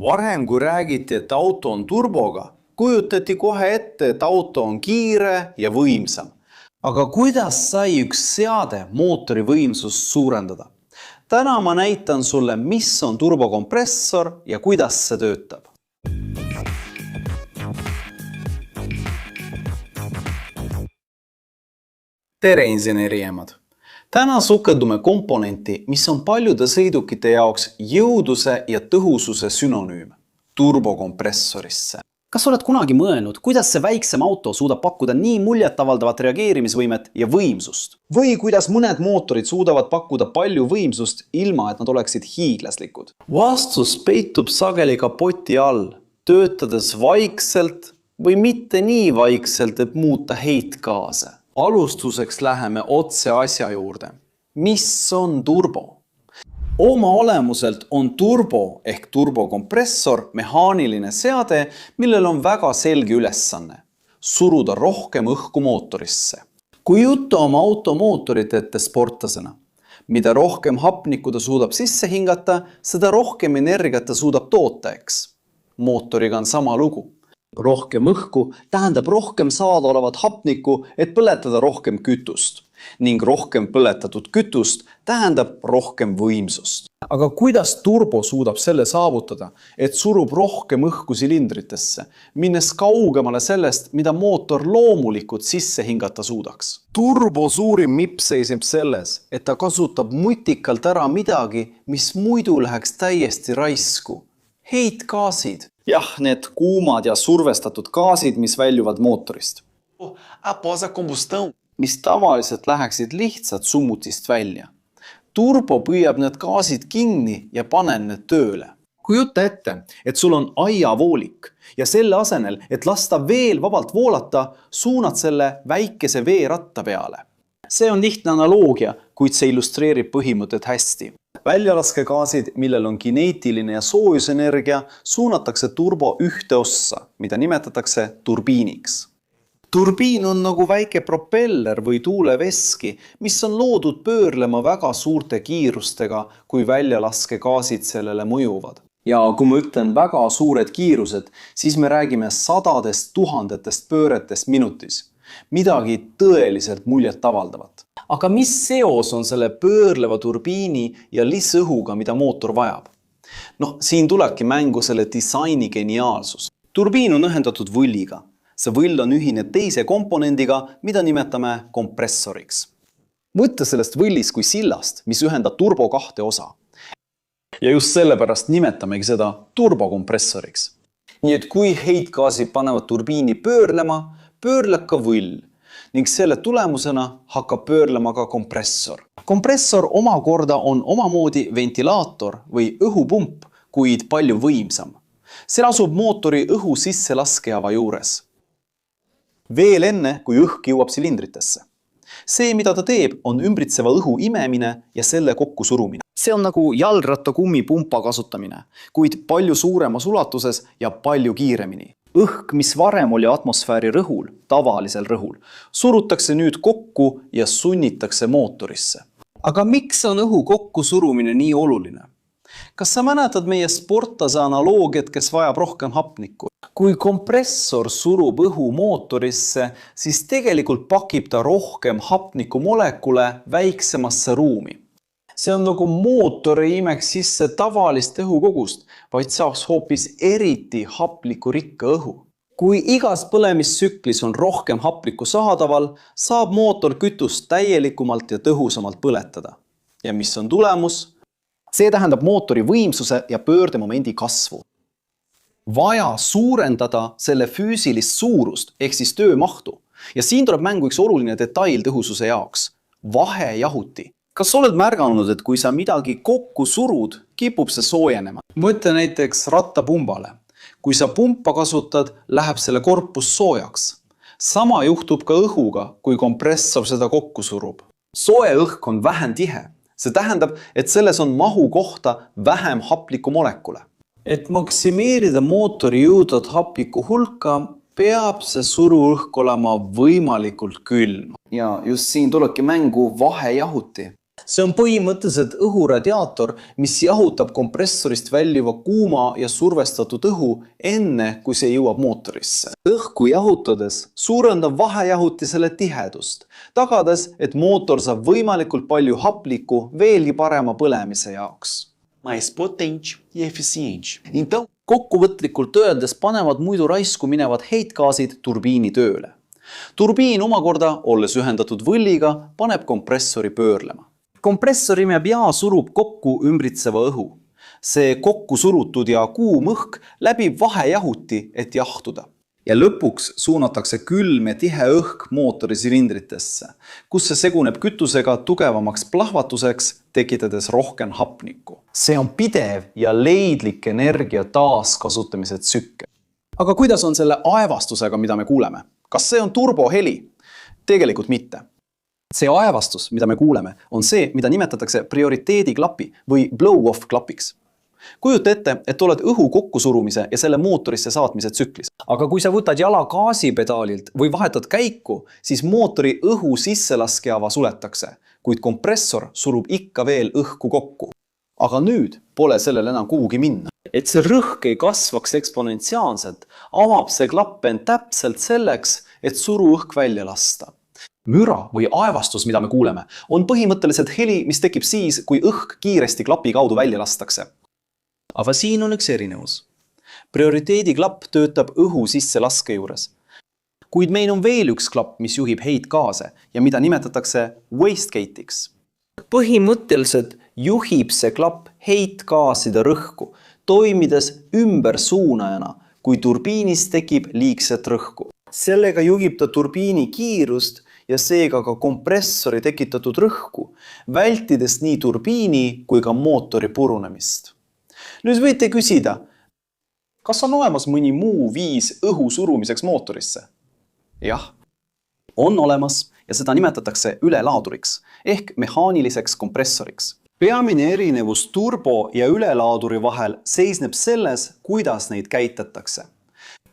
Varem kui räägiti, et auto on turboga, kujutati kohe ette, et auto on kiire ja võimsam. Aga kuidas sai üks seade mootori võimsust suurendada? Täna ma näitan sulle, mis on turbokompressor ja kuidas see töötab. Tere inseneriemad! Täna sukeldume komponenti, mis on paljude sõidukite jaoks jõuduse ja tõhususe sünonüüm – turbokompressorisse. Kas oled kunagi mõelnud, kuidas see väiksem auto suudab pakkuda nii muljetavaldavat reageerimisvõimet ja võimsust? Või kuidas mõned mootorid suudavad pakkuda palju võimsust, ilma et nad oleksid hiiglaslikud? Vastus peitub sageli kapoti all, töötades vaikselt või mitte nii vaikselt, et muuta heitgaase. Alustuseks läheme otse asja juurde. Mis on turbo? Oma olemuselt on turbo ehk turbokompressor mehaaniline seade, millel on väga selge ülesanne – suruda rohkem õhku mootorisse. Kui juttu oma auto mootorit ette sportlasena, mida rohkem hapnikku ta suudab sisse hingata, seda rohkem energiat ta suudab toota, eks. Mootoriga on sama lugu. Rohkem õhku tähendab rohkem saadaolevat hapnikku, et põletada rohkem kütust. Ning rohkem põletatud kütust tähendab rohkem võimsust. Aga kuidas turbo suudab selle saavutada, et surub rohkem õhku silindritesse, minnes kaugemale sellest, mida mootor loomulikult sisse hingata suudaks? Turbo suurim mipp seisneb selles, et ta kasutab nutikalt ära midagi, mis muidu läheks täiesti raisku. Heitgaasid. Jah, need kuumad ja survestatud gaasid, mis väljuvad mootorist. Após a combustão, mis tavaliselt läheksid lihtsalt summutist välja. Turbo püüab need gaasid kinni ja panen need tööle. Kujuta ette, et sul on aiavoolik ja selle asenel, et lasta veel vabalt voolata, suunad selle väikese veeratta peale. See on lihtne analoogia, kuid see illustreerib põhimõtet hästi. Väljalaskegasid, millel on kineetiline ja soojusenergia, suunatakse turbo ühte ossa, mida nimetatakse turbiiniks. Turbiin on nagu väike propeller või tuuleveski, mis on loodud pöörlema väga suurte kiirustega, kui väljalaskegasid sellele mõjuvad. Ja kui ma ütlen väga suured kiirused, siis me räägime sadadest tuhandetest pööretest minutis. Midagi tõeliselt muljet avaldavat. Aga mis seos on selle pöörleva turbiini ja lisõhuga, mida mootor vajab? Siin tulebki mängu selle disaini geniaalsus. Turbiin on ühendatud võlliga. See võll on ühine teise komponendiga, mida nimetame kompressoriks. Mõtle sellest võllist kui sillast, mis ühendab turbo kahte osa. Ja just sellepärast nimetamegi seda turbokompressoriks. Nii et kui heitgaasid panevad turbiini pöörlema, pöörleb ka võll ning selle tulemusena hakkab pöörlema ka kompressor. Kompressor omakorda on omamoodi ventilaator või õhupump, kuid palju võimsam. See asub mootori õhu sisse laskeava juures. Veel enne, kui õhk jõuab silindritesse. See, mida ta teeb, on ümbritseva õhu imemine ja selle kokku surumine. See on nagu jalgrattakummi pumpa kasutamine, kuid palju suuremas ulatuses ja palju kiiremini. Õhk, mis varem oli atmosfääri rõhul, tavalisel rõhul, surutakse nüüd kokku ja sunnitakse mootorisse. Aga miks on õhu kokku surumine nii oluline? Kas sa mäletad meie sportlase analoogiat, kes vajab rohkem hapnikku? Kui kompressor surub õhu mootorisse, siis tegelikult pakib ta rohkem hapniku molekule väiksemasse ruumi. See on nagu mootor ei imeks sisse tavalist õhukogust, vaid saaks hoopis eriti haplikku rikka õhu. Kui igas põlemistsüklis on rohkem haplikku saadaval, saab mootor kütust täielikumalt ja tõhusamalt põletada. Ja mis on tulemus? See tähendab mootori võimsuse ja pöördemomendi kasvu. Vaja suurendada selle füüsilist suurust ehk siis töömahtu. Ja siin tuleb mängu üks oluline detail tõhususe jaoks. Vahejahuti. Kas oled märganud, et kui sa midagi kokku surud, kipub see soojenema? Mõtle näiteks rattapumbale. Kui sa pumpa kasutad, läheb selle korpus soojaks. Sama juhtub ka õhuga, kui kompressor seda kokku surub. Soe õhk on vähem tihe. See tähendab, et selles on mahu kohta vähem haplikku molekule. Et maksimeerida mootori jõudvat haplikku hulka, peab see suruõhk olema võimalikult külm. Ja just siin tulebki mängu vahejahuti. See on põhimõtteliselt õhuradiaator, mis jahutab kompressorist väljuva kuuma ja survestatud õhu enne, kui see jõuab mootorisse. Õhku jahutades suurendab vahejahutisele tihedust, tagades, et mootor saab võimalikult palju haplikku veelgi parema põlemise jaoks. Mais potente ja eficiente. Então, kokkuvõtlikult öeldes panevad muidu raisku minevad heitgaasid turbiini tööle. Turbiin omakorda, olles ühendatud võlliga, paneb kompressori pöörlema. Kompressor imeb ja surub kokku ümbritseva õhu. See kokku surutud ja kuum õhk läbib vahejahuti, et jahtuda. Ja lõpuks suunatakse külm ja tihe õhk mootori silindritesse, kus see seguneb kütusega tugevamaks plahvatuseks, tekitades rohkem hapnikku. See on pidev ja leidlik energia taaskasutamise tsükkel. Aga kuidas on selle aevastusega, mida me kuuleme? Kas see on turboheli? Tegelikult mitte. See aevastus, mida me kuuleme, on see, mida nimetatakse prioriteediklapi või blow-off klapiks. Kujuta ette, et oled õhu kokkusurumise ja selle mootorisse saatmise tsüklis. Aga kui sa võtad jala gaasipedaalilt või vahetad käiku, siis mootori õhu sisselaskjava suletakse, kuid kompressor surub ikka veel õhku kokku. Aga nüüd pole sellel enam kuhugi minna. Et see rõhk ei kasvaks eksponentsiaalselt, avab see klapp end täpselt selleks, et suru õhk välja lasta. Müra või aevastus, mida me kuuleme, on põhimõtteliselt heli, mis tekib siis, kui õhk kiiresti klapi kaudu välja lastakse. Aga siin on üks erinevus. Prioriteediklapp töötab õhu sisse laske juures. Kuid meil on veel üks klapp, mis juhib heitgaase ja mida nimetatakse wastegate'iks. Põhimõtteliselt juhib see klapp heitgaaside rõhku, toimides ümbersuunajana, kui turbiinis tekib liigset rõhku. Sellega juhib ta turbiini kiirust ja seega ka kompressori tekitatud rõhku, vältides nii turbiini kui ka mootori purunemist. Nüüd võite küsida, kas on olemas mõni muu viis õhu surumiseks mootorisse? Jah, on olemas ja seda nimetatakse ülelaaduriks ehk mehaaniliseks kompressoriks. Peamine erinevus turbo ja ülelaaduri vahel seisneb selles, kuidas neid käitatakse.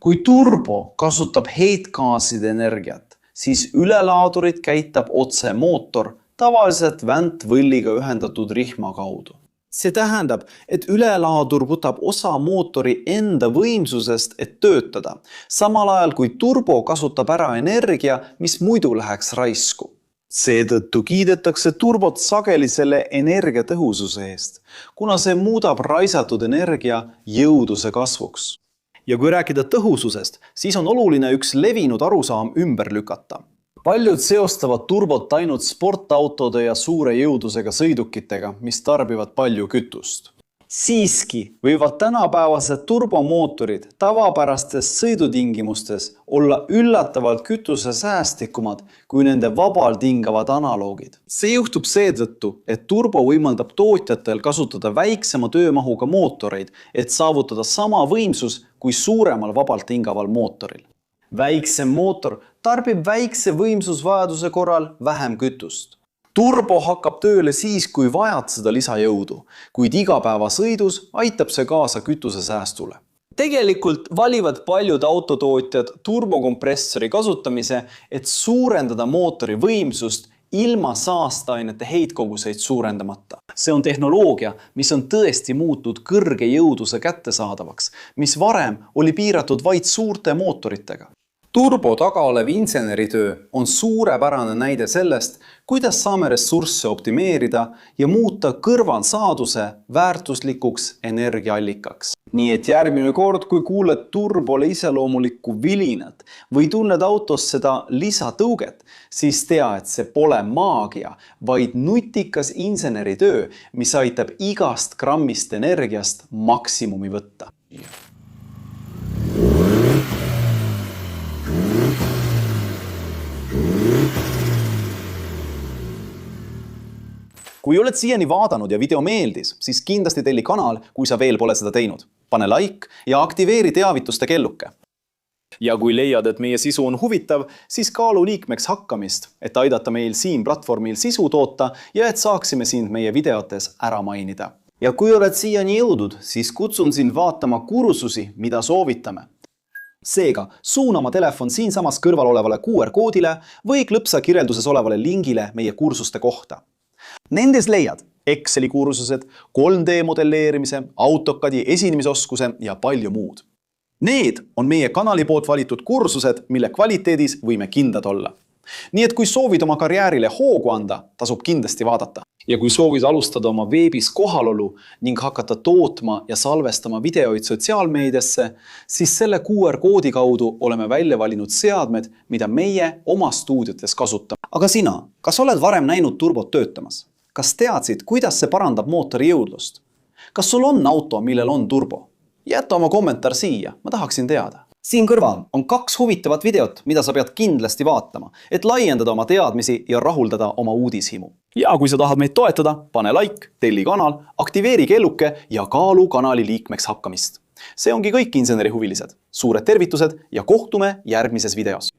Kui turbo kasutab heitgaaside energiat, siis ülelaadurit käitab otse mootor tavaliselt väntvõlliga ühendatud rihma kaudu. See tähendab, et ülelaadur võtab osa mootori enda võimsusest, et töötada, samal ajal kui turbo kasutab ära energia, mis muidu läheks raisku. Seetõttu kiidetakse turbot sageli selle energiatõhususe eest, kuna see muudab raisatud energia jõuduse kasvuks. Ja kui rääkida tõhususest, siis on oluline üks levinud arusaam ümber lükata. Paljud seostavad turbot ainult sportautode ja suure jõudusega sõidukitega, mis tarbivad palju kütust. Siiski võivad tänapäevased turbomootorid tavapärastes sõidutingimustes olla üllatavalt kütusesäästlikumad kui nende vabalt hingavad analoogid. See juhtub seetõttu, et turbo võimaldab tootjatel kasutada väiksema töömahuga mootoreid, et saavutada sama võimsus kui suuremal vabalt hingaval mootoril. Väiksem mootor tarbib väikse võimsusvajaduse korral vähem kütust. Turbo hakkab tööle siis, kui vajad seda lisajõudu, kuid igapäevasõidus aitab see kaasa kütuse säästule. Tegelikult valivad paljud autotootjad turbokompressori kasutamise, et suurendada mootori võimsust ilma saasteainete heitkoguseid suurendamata. See on tehnoloogia, mis on tõesti muutud kõrge jõuduse kättesaadavaks, mis varem oli piiratud vaid suurte mootoritega. Turbo taga olev inseneritöö on suurepärane näide sellest, kuidas saame ressursse optimeerida ja muuta kõrvalsaaduse väärtuslikuks energiaallikaks. Nii et järgmine kord, kui kuuled turbole iseloomulikku vilinat või tunned autos seda lisatõuget, siis tea, et see pole maagia, vaid nutikas inseneritöö, mis aitab igast grammist energiast maksimumi võtta. Kui oled siiani vaadanud ja video meeldis, siis kindlasti telli kanal, kui sa veel pole seda teinud. Pane like ja aktiveeri teavituste kelluke. Ja kui leiad, et meie sisu on huvitav, siis kaalu liikmeks hakkamist, et aidata meil siin platvormil sisu toota ja et saaksime sind meie videotes ära mainida. Ja kui oled siiani jõudnud, siis kutsun sind vaatama kursusi, mida soovitame. Seega, suuna oma telefon siinsamas kõrval olevale QR-koodile või klõpsa kirjelduses olevale lingile meie kursuste kohta. Nendes leiad Exceli kursused, 3D modelleerimise, AutoCADi esinemisoskuse ja palju muud. Need on meie kanali poolt valitud kursused, mille kvaliteedis võime kindlad olla. Nii et kui soovid oma karjäärile hoogu anda, tasub kindlasti vaadata. Ja kui soovid alustada oma veebis kohalolu ning hakata tootma ja salvestama videoid sotsiaalmeediasse, siis selle QR-koodi kaudu oleme välja valinud seadmed, mida meie oma stuudiotes kasutame. Aga sina, kas oled varem näinud turbot töötamas? Kas teadsid, kuidas see parandab mootori jõudlust? Kas sul on auto, millel on turbo? Jäta oma kommentaar siia, ma tahaksin teada. Siin kõrval on 2 huvitavat videot, mida sa pead kindlasti vaatama, et laiendada oma teadmisi ja rahuldada oma uudishimu. Ja kui sa tahad meid toetada, pane like, telli kanal, aktiveeri kelluke ja kaalu kanali liikmeks hakkamist. See ongi kõik insenerihuvilised. Suured tervitused ja kohtume järgmises videos.